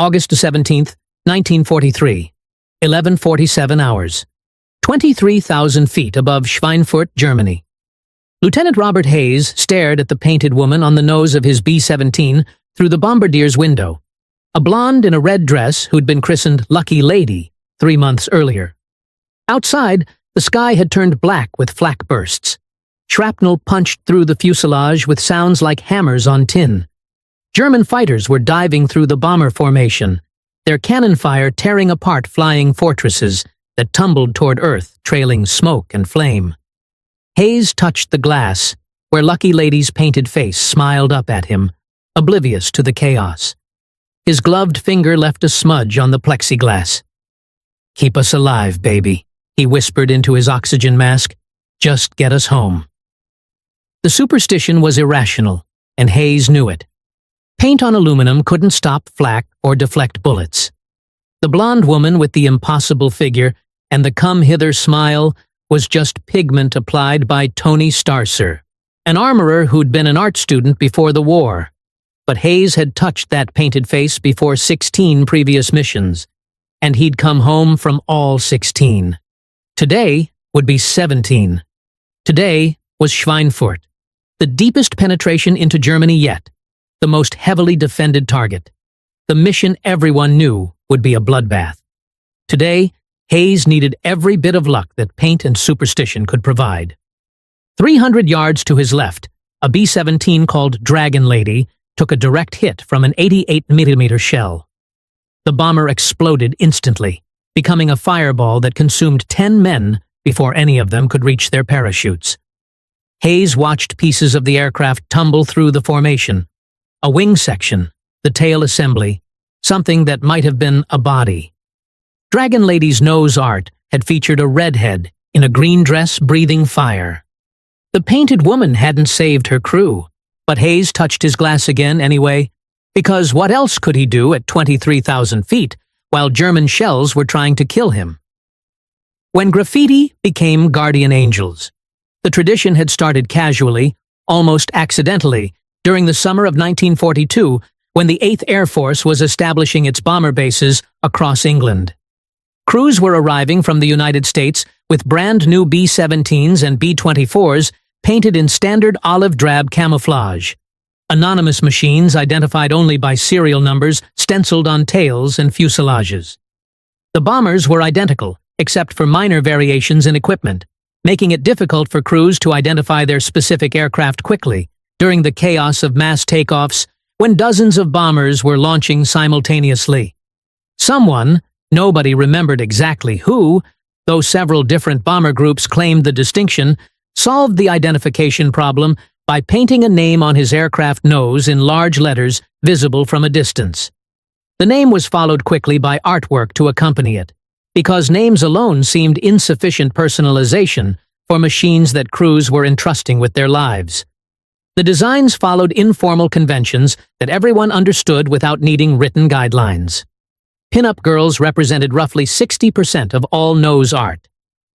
August 17th, 1943, 11:47 hours, 23,000 feet above Schweinfurt, Germany. Lieutenant Robert Hayes stared at the painted woman on the nose of his B-17 through the bombardier's window, a blonde in a red dress who'd been christened Lucky Lady 3 months earlier. Outside, the sky had turned black with flak bursts. Shrapnel punched through the fuselage with sounds like hammers on tin. German fighters were diving through the bomber formation, their cannon fire tearing apart flying fortresses that tumbled toward Earth, trailing smoke and flame. Hayes touched the glass, where Lucky Lady's painted face smiled up at him, oblivious to the chaos. His gloved finger left a smudge on the plexiglass. "Keep us alive, baby," he whispered into his oxygen mask. "Just get us home." The superstition was irrational, and Hayes knew it. Paint on aluminum couldn't stop flak or deflect bullets. The blonde woman with the impossible figure and the come-hither smile was just pigment applied by Tony Starcer, an armorer who'd been an art student before the war. But Hayes had touched that painted face before 16 previous missions, and he'd come home from all 16. Today would be 17. Today was Schweinfurt, the deepest penetration into Germany yet, the most heavily defended target. The mission everyone knew would be a bloodbath. Today, Hayes needed every bit of luck that paint and superstition could provide. 300 yards to his left, a B-17 called Dragon Lady took a direct hit from an 88mm shell. The bomber exploded instantly, becoming a fireball that consumed 10 men before any of them could reach their parachutes. Hayes watched pieces of the aircraft tumble through the formation. A wing section, the tail assembly, something that might have been a body. Dragon Lady's nose art had featured a redhead in a green dress breathing fire. The painted woman hadn't saved her crew, but Hayes touched his glass again anyway, because what else could he do at 23,000 feet while German shells were trying to kill him? When graffiti became guardian angels, the tradition had started casually, almost accidentally, during the summer of 1942, when the 8th Air Force was establishing its bomber bases across England. Crews were arriving from the United States with brand new B-17s and B-24s painted in standard olive drab camouflage. Anonymous machines identified only by serial numbers stenciled on tails and fuselages. The bombers were identical, except for minor variations in equipment, making it difficult for crews to identify their specific aircraft quickly during the chaos of mass takeoffs when dozens of bombers were launching simultaneously. Someone, nobody remembered exactly who, though several different bomber groups claimed the distinction, solved the identification problem by painting a name on his aircraft nose in large letters visible from a distance. The name was followed quickly by artwork to accompany it, because names alone seemed insufficient personalization for machines that crews were entrusting with their lives. The designs followed informal conventions that everyone understood without needing written guidelines. Pin-up girls represented roughly 60% of all nose art.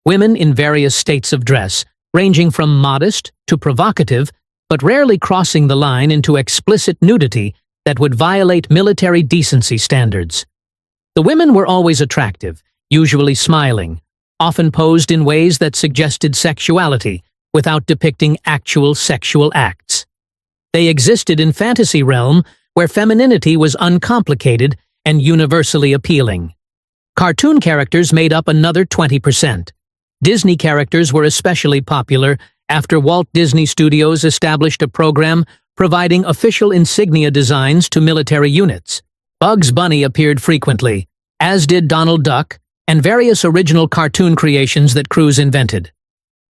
Women in various states of dress, ranging from modest to provocative, but rarely crossing the line into explicit nudity that would violate military decency standards. The women were always attractive, usually smiling, often posed in ways that suggested sexuality without depicting actual sexual acts. They existed in fantasy realm where femininity was uncomplicated and universally appealing. Cartoon characters made up another 20%. Disney characters were especially popular after Walt Disney Studios established a program providing official insignia designs to military units. Bugs Bunny appeared frequently, as did Donald Duck, and various original cartoon creations that crews invented.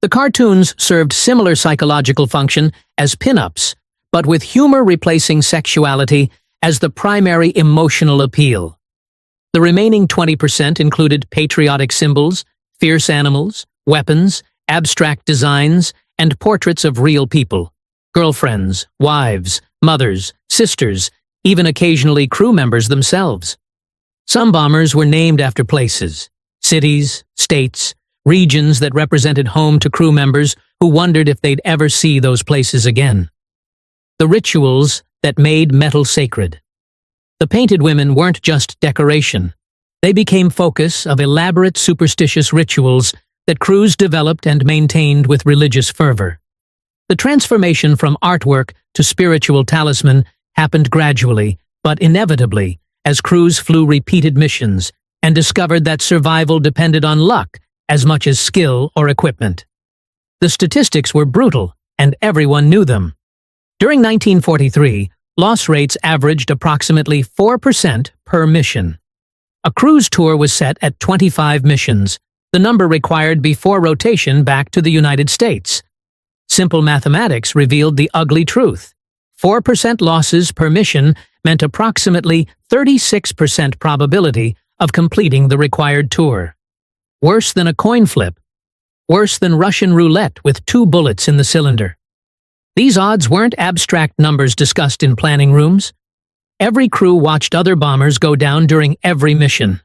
The cartoons served similar psychological function as pin-ups, but with humor replacing sexuality as the primary emotional appeal. The remaining 20% included patriotic symbols, fierce animals, weapons, abstract designs, and portraits of real people: girlfriends, wives, mothers, sisters, even occasionally crew members themselves. Some bombers were named after places, cities, states, regions that represented home to crew members who wondered if they'd ever see those places again. The rituals that made metal sacred. The The painted women weren't just decoration. They became focus of elaborate superstitious rituals that crews developed and maintained with religious fervor. The transformation from artwork to spiritual talisman happened gradually, but inevitably, as crews flew repeated missions and discovered that survival depended on luck as much as skill or equipment. The statistics were brutal, and everyone knew them. During 1943, loss rates averaged approximately 4% per mission. A cruise tour was set at 25 missions, the number required before rotation back to the United States. Simple mathematics revealed the ugly truth. 4% losses per mission meant approximately 36% probability of completing the required tour. Worse than a coin flip. Worse than Russian roulette with 2 bullets in the cylinder. These odds weren't abstract numbers discussed in planning rooms. Every crew watched other bombers go down during every mission.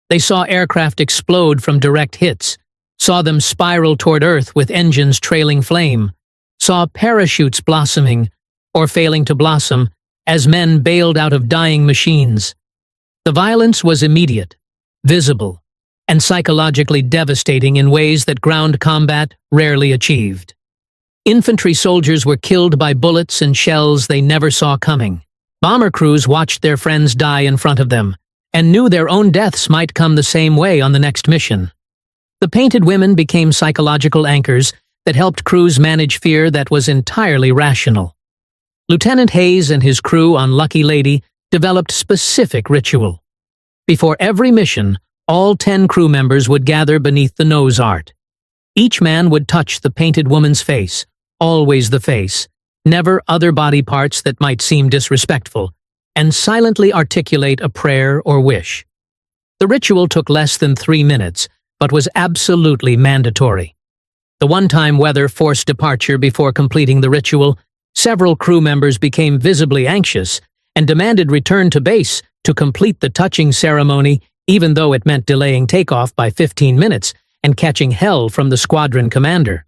They saw aircraft explode from direct hits, saw them spiral toward Earth with engines trailing flame, saw parachutes blossoming, or failing to blossom, as men bailed out of dying machines. The violence was immediate, visible, and psychologically devastating in ways that ground combat rarely achieved. Infantry soldiers were killed by bullets and shells they never saw coming. Bomber crews watched their friends die in front of them, and knew their own deaths might come the same way on the next mission. The painted women became psychological anchors that helped crews manage fear that was entirely rational. Lieutenant Hayes and his crew on Lucky Lady developed specific ritual. Before every mission, all 10 crew members would gather beneath the nose art. Each man would touch the painted woman's face, always the face, never other body parts that might seem disrespectful, and silently articulate a prayer or wish. The ritual took less than 3 minutes, but was absolutely mandatory. The one-time weather forced departure before completing the ritual. Several crew members became visibly anxious and demanded return to base to complete the touching ceremony, even though it meant delaying takeoff by 15 minutes and catching hell from the squadron commander.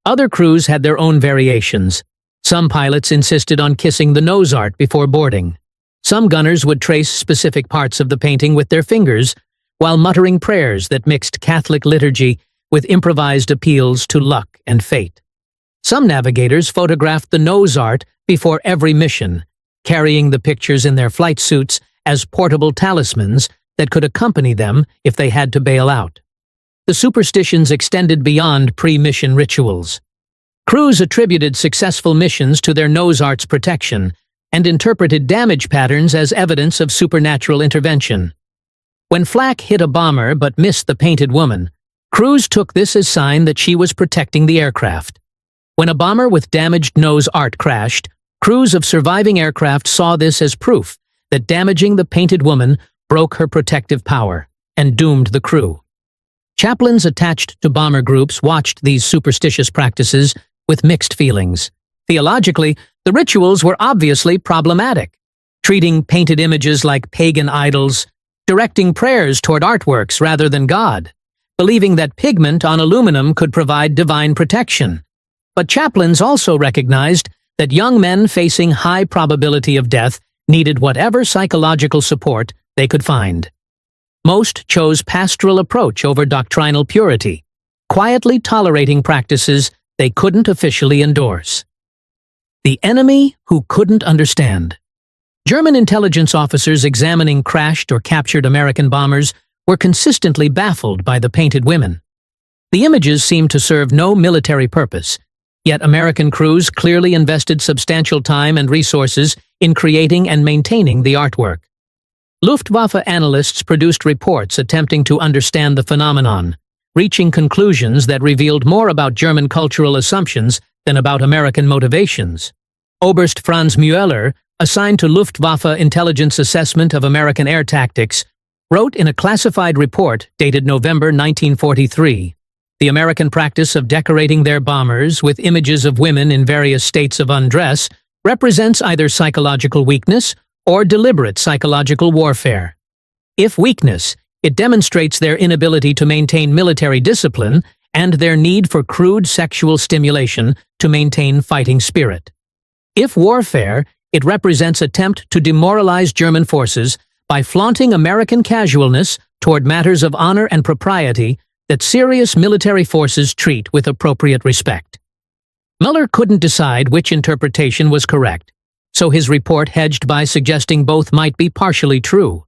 Other crews had their own variations. Some pilots insisted on kissing the nose art before boarding. Some gunners would trace specific parts of the painting with their fingers, while muttering prayers that mixed Catholic liturgy with improvised appeals to luck and fate. Some navigators photographed the nose art before every mission, carrying the pictures in their flight suits as portable talismans that could accompany them if they had to bail out. The superstitions extended beyond pre-mission rituals. Crews attributed successful missions to their nose art's protection and interpreted damage patterns as evidence of supernatural intervention. When flak hit a bomber but missed the painted woman, crews took this as sign that she was protecting the aircraft. When a bomber with damaged nose art crashed, crews of surviving aircraft saw this as proof that damaging the painted woman broke her protective power and doomed the crew. Chaplains attached to bomber groups watched these superstitious practices with mixed feelings. Theologically, the rituals were obviously problematic, treating painted images like pagan idols, directing prayers toward artworks rather than God, believing that pigment on aluminum could provide divine protection. But chaplains also recognized that young men facing high probability of death needed whatever psychological support they could find. Most chose pastoral approach over doctrinal purity, quietly tolerating practices they couldn't officially endorse. The enemy who couldn't understand. German intelligence officers examining crashed or captured American bombers were consistently baffled by the painted women. The images seemed to serve no military purpose, yet American crews clearly invested substantial time and resources in creating and maintaining the artwork. Luftwaffe analysts produced reports attempting to understand the phenomenon, reaching conclusions that revealed more about German cultural assumptions than about American motivations. Oberst Franz Müller, assigned to Luftwaffe Intelligence Assessment of American Air Tactics, wrote in a classified report dated November 1943, "The American practice of decorating their bombers with images of women in various states of undress represents either psychological weakness or deliberate psychological warfare. If weakness, it demonstrates their inability to maintain military discipline and their need for crude sexual stimulation to maintain fighting spirit. If warfare, It represents attempt to demoralize German forces by flaunting American casualness toward matters of honor and propriety that serious military forces treat with appropriate respect. Mueller couldn't decide which interpretation was correct, so his report hedged by suggesting both might be partially true.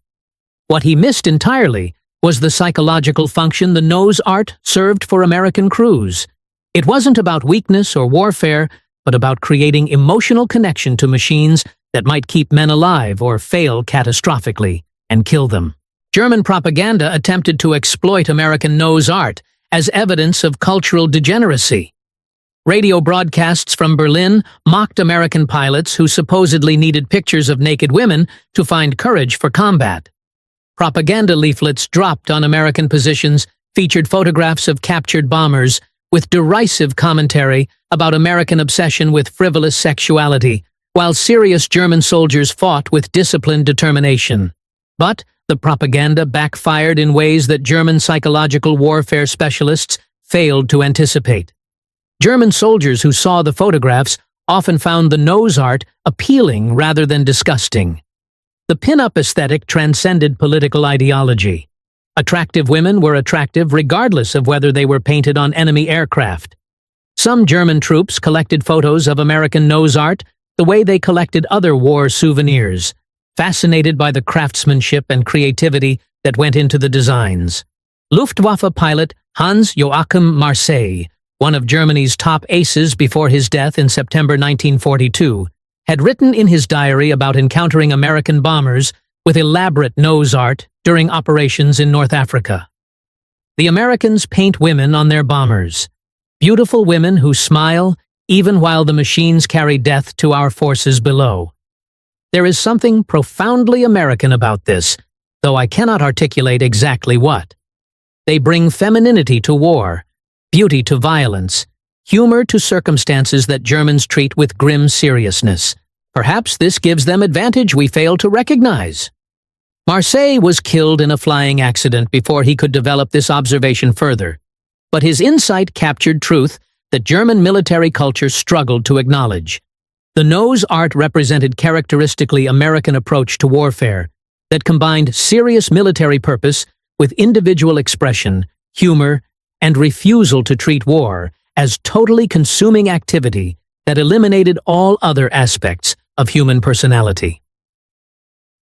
What he missed entirely was the psychological function the nose art served for American crews. It wasn't about weakness or warfare, but about creating emotional connection to machines that might keep men alive or fail catastrophically and kill them. German propaganda attempted to exploit American nose art as evidence of cultural degeneracy. Radio broadcasts from Berlin mocked American pilots who supposedly needed pictures of naked women to find courage for combat. Propaganda leaflets dropped on American positions featured photographs of captured bombers with derisive commentary about American obsession with frivolous sexuality, while serious German soldiers fought with disciplined determination. But the propaganda backfired in ways that German psychological warfare specialists failed to anticipate. German soldiers who saw the photographs often found the nose art appealing rather than disgusting. The pin-up aesthetic transcended political ideology. Attractive women were attractive regardless of whether they were painted on enemy aircraft. Some German troops collected photos of American nose art the way they collected other war souvenirs, fascinated by the craftsmanship and creativity that went into the designs. Luftwaffe pilot Hans-Joachim Marseille, one of Germany's top aces before his death in September 1942, had written in his diary about encountering American bombers with elaborate nose art during operations in North Africa. The Americans paint women on their bombers, beautiful women who smile even while the machines carry death to our forces below. There is something profoundly American about this, though I cannot articulate exactly what. They bring femininity to war, beauty to violence, humor to circumstances that Germans treat with grim seriousness. Perhaps this gives them advantage we fail to recognize. Marseille was killed in a flying accident before he could develop this observation further, but his insight captured truth that German military culture struggled to acknowledge. The nose art represented characteristically American approach to warfare that combined serious military purpose with individual expression, humor, and refusal to treat war as totally consuming activity that eliminated all other aspects of human personality.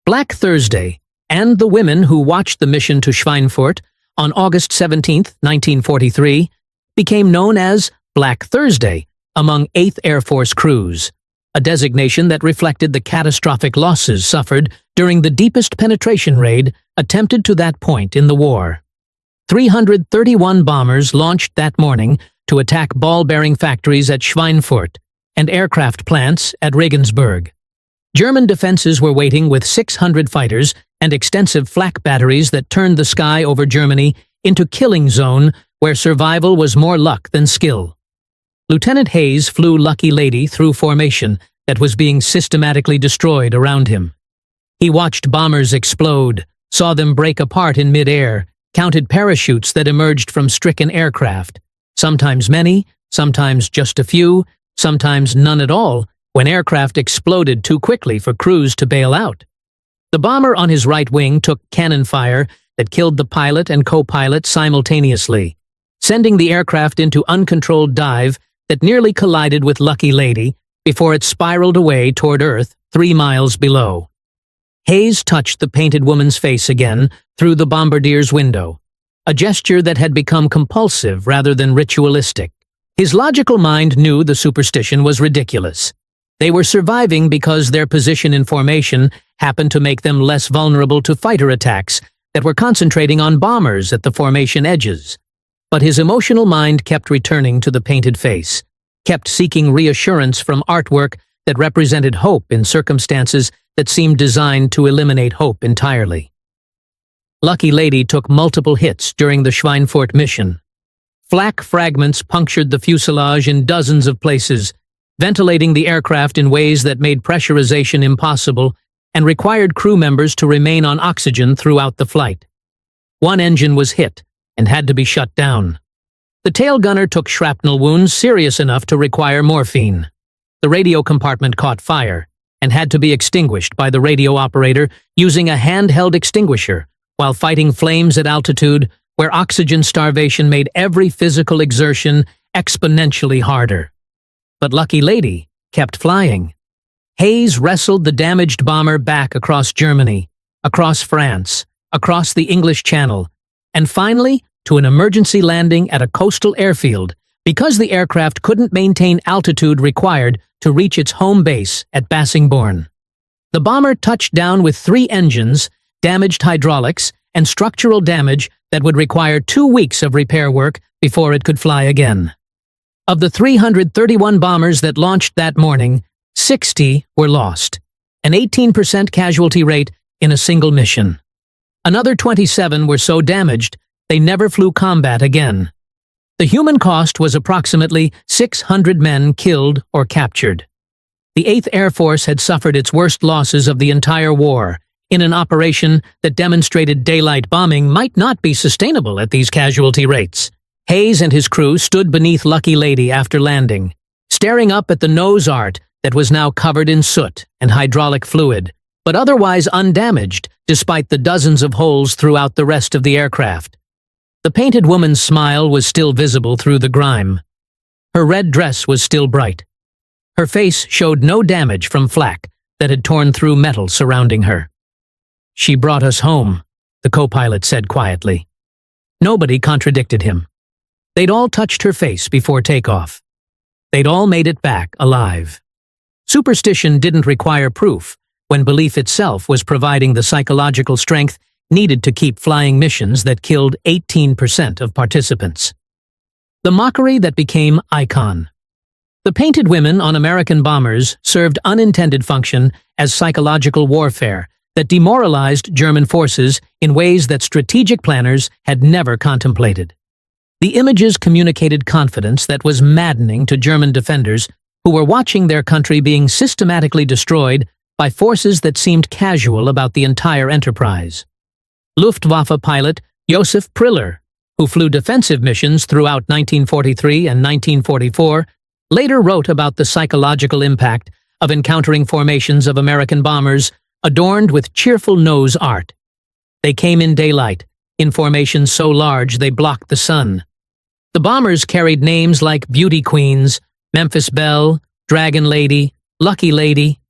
Black Thursday and the women who watched the mission to Schweinfurt on August 17, 1943, became known as Black Thursday among 8th Air Force crews, a designation that reflected the catastrophic losses suffered during the deepest penetration raid attempted to that point in the war. 331 bombers launched that morning to attack ball-bearing factories at Schweinfurt and aircraft plants at Regensburg. German defenses were waiting with 600 fighters and extensive flak batteries that turned the sky over Germany into killing zone where survival was more luck than skill. Lieutenant Hayes flew Lucky Lady through formation that was being systematically destroyed around him. He watched bombers explode, saw them break apart in mid-air, counted parachutes that emerged from stricken aircraft, sometimes many, sometimes just a few, sometimes none at all, when aircraft exploded too quickly for crews to bail out. The bomber on his right wing took cannon fire that killed the pilot and co-pilot simultaneously, sending the aircraft into uncontrolled dive that nearly collided with Lucky Lady before it spiraled away toward Earth 3 miles below. Hayes touched the painted woman's face again through the bombardier's window, a gesture that had become compulsive rather than ritualistic. His logical mind knew the superstition was ridiculous. They were surviving because their position in formation happened to make them less vulnerable to fighter attacks that were concentrating on bombers at the formation edges. But his emotional mind kept returning to the painted face, kept seeking reassurance from artwork that represented hope in circumstances that seemed designed to eliminate hope entirely. Lucky Lady took multiple hits during the Schweinfurt mission. Flak fragments punctured the fuselage in dozens of places, ventilating the aircraft in ways that made pressurization impossible and required crew members to remain on oxygen throughout the flight. One engine was hit and had to be shut down. The tail gunner took shrapnel wounds serious enough to require morphine. The radio compartment caught fire, and had to be extinguished by the radio operator using a handheld extinguisher while fighting flames at altitude where oxygen starvation made every physical exertion exponentially harder. But Lucky Lady kept flying. Hayes wrestled the damaged bomber back across Germany, across France, across the English Channel, and finally to an emergency landing at a coastal airfield because the aircraft couldn't maintain altitude required to reach its home base at Bassingbourn. The bomber touched down with 3 engines, damaged hydraulics, and structural damage that would require 2 weeks of repair work before it could fly again. Of the 331 bombers that launched that morning, 60 were lost, an 18% casualty rate in a single mission. Another 27 were so damaged they never flew combat again. The human cost was approximately 600 men killed or captured. The 8th Air Force had suffered its worst losses of the entire war in an operation that demonstrated daylight bombing might not be sustainable at these casualty rates. Hayes and his crew stood beneath Lucky Lady after landing, staring up at the nose art that was now covered in soot and hydraulic fluid, but otherwise undamaged despite the dozens of holes throughout the rest of the aircraft. The painted woman's smile was still visible through the grime. Her red dress was still bright. Her face showed no damage from flak that had torn through metal surrounding her. "She brought us home," the co-pilot said quietly. Nobody contradicted him. They'd all touched her face before takeoff. They'd all made it back alive. Superstition didn't require proof when belief itself was providing the psychological strength needed to keep flying missions that killed 18% of participants. The mockery that became icon. The painted women on American bombers served unintended function as psychological warfare that demoralized German forces in ways that strategic planners had never contemplated. The images communicated confidence that was maddening to German defenders who were watching their country being systematically destroyed by forces that seemed casual about the entire enterprise. Luftwaffe pilot Josef Priller, who flew defensive missions throughout 1943 and 1944, later wrote about the psychological impact of encountering formations of American bombers adorned with cheerful nose art. They came in daylight, in formations so large they blocked the sun. The bombers carried names like Beauty Queens, Memphis Belle, Dragon Lady, Lucky Lady.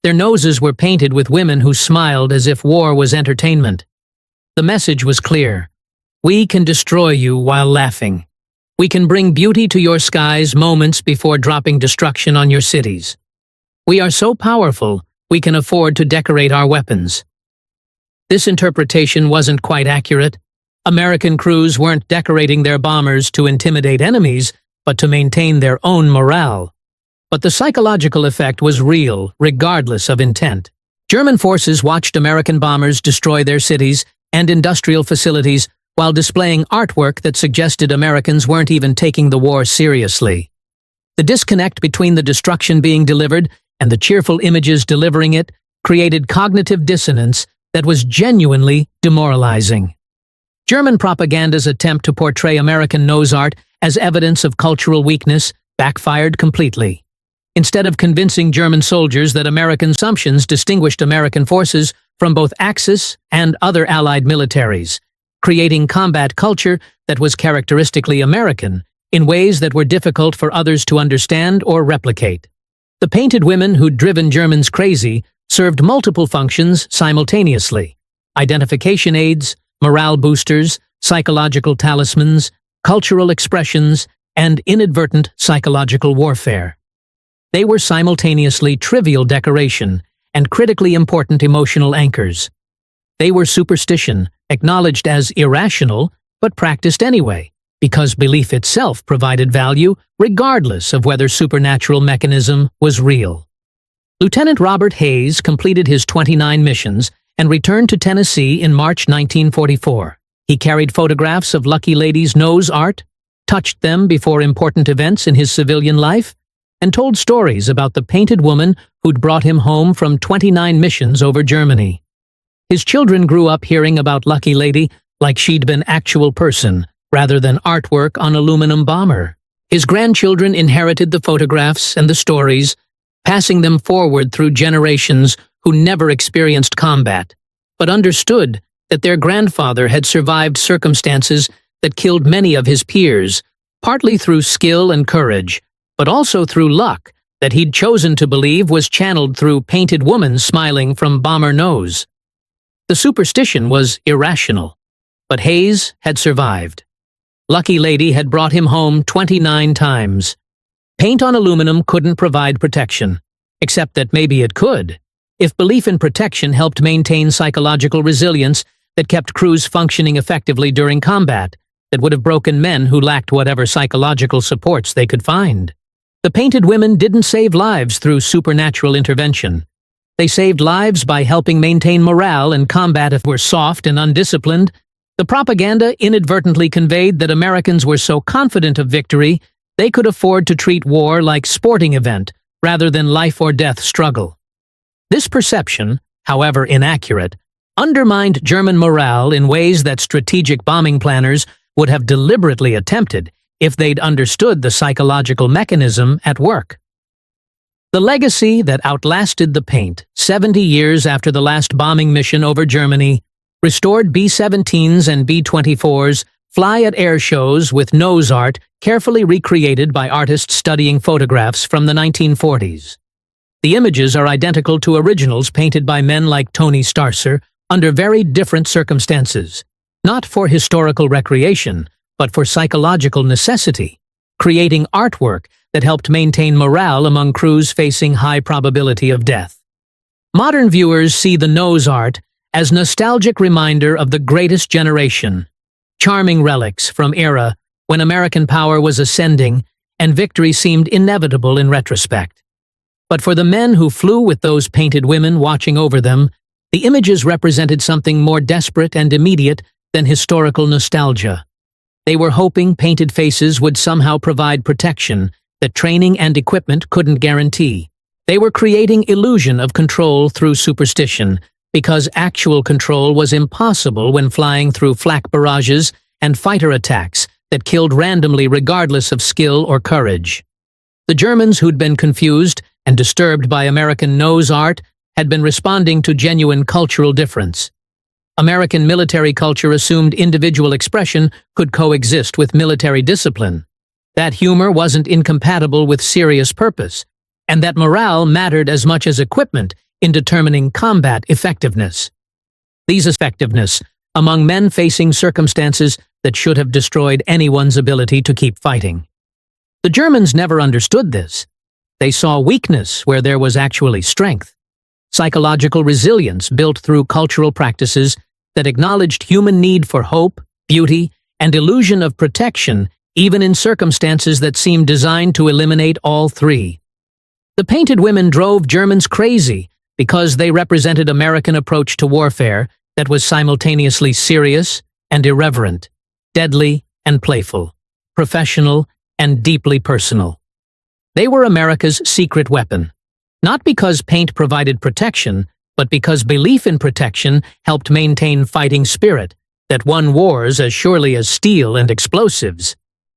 Their noses were painted with women who smiled as if war was entertainment. The message was clear. We can destroy you while laughing. We can bring beauty to your skies moments before dropping destruction on your cities. We are so powerful, we can afford to decorate our weapons. This interpretation wasn't quite accurate. American crews weren't decorating their bombers to intimidate enemies, but to maintain their own morale. But the psychological effect was real, regardless of intent. German forces watched American bombers destroy their cities and industrial facilities while displaying artwork that suggested Americans weren't even taking the war seriously. The disconnect between the destruction being delivered and the cheerful images delivering it created cognitive dissonance that was genuinely demoralizing. German propaganda's attempt to portray American nose art as evidence of cultural weakness backfired completely. Instead of convincing German soldiers that American assumptions distinguished American forces from both Axis and other Allied militaries, creating combat culture that was characteristically American in ways that were difficult for others to understand or replicate. The painted women who'd driven Germans crazy served multiple functions simultaneously: identification aids, morale boosters, psychological talismans, cultural expressions, and inadvertent psychological warfare. They were simultaneously trivial decoration and critically important emotional anchors. They were superstition, acknowledged as irrational, but practiced anyway, because belief itself provided value regardless of whether supernatural mechanism was real. Lieutenant Robert Hayes completed his 29 missions and returned to Tennessee in March 1944. He carried photographs of Lucky Lady's nose art, touched them before important events in his civilian life, and told stories about the painted woman who'd brought him home from 29 missions over Germany. His children grew up hearing about Lucky Lady like she'd been actual person, rather than artwork on aluminum bomber. His grandchildren inherited the photographs and the stories, passing them forward through generations who never experienced combat, but understood that their grandfather had survived circumstances that killed many of his peers, partly through skill and courage, but also through luck that he'd chosen to believe was channeled through painted women smiling from bomber nose. The superstition was irrational, but Hayes had survived. Lucky Lady had brought him home 29 times. Paint on aluminum couldn't provide protection, except that maybe it could, if belief in protection helped maintain psychological resilience that kept crews functioning effectively during combat, that would have broken men who lacked whatever psychological supports they could find. The painted women didn't save lives through supernatural intervention. They saved lives by helping maintain morale in combat. If we're soft and undisciplined, the propaganda inadvertently conveyed that Americans were so confident of victory they could afford to treat war like sporting event rather than life-or-death struggle. This perception, however inaccurate, undermined German morale in ways that strategic bombing planners would have deliberately attempted if they'd understood the psychological mechanism at work. The legacy that outlasted the paint, 70 years after the last bombing mission over Germany, restored B-17s and B-24s fly at air shows with nose art carefully recreated by artists studying photographs from the 1940s. The images are identical to originals painted by men like Tony Starcer under very different circumstances, not for historical recreation, but for psychological necessity, creating artwork that helped maintain morale among crews facing high probability of death. Modern viewers see the nose art as nostalgic reminder of the greatest generation, charming relics from era when American power was ascending and victory seemed inevitable in retrospect. But for the men who flew with those painted women watching over them, the images represented something more desperate and immediate than historical nostalgia. They were hoping painted faces would somehow provide protection that training and equipment couldn't guarantee. They were creating illusion of control through superstition, because actual control was impossible when flying through flak barrages and fighter attacks that killed randomly regardless of skill or courage. The Germans who'd been confused and disturbed by American nose art had been responding to genuine cultural difference. American military culture assumed individual expression could coexist with military discipline, that humor wasn't incompatible with serious purpose, and that morale mattered as much as equipment in determining combat effectiveness. These effectiveness among men facing circumstances that should have destroyed anyone's ability to keep fighting. The Germans never understood this. They saw weakness where there was actually strength, psychological resilience built through cultural practices that acknowledged human need for hope, beauty, and illusion of protection even in circumstances that seemed designed to eliminate all three. The painted women drove Germans crazy because they represented American approach to warfare that was simultaneously serious and irreverent, deadly and playful, professional and deeply personal. They were America's secret weapon, not because paint provided protection, but because belief in protection helped maintain fighting spirit that won wars as surely as steel and explosives.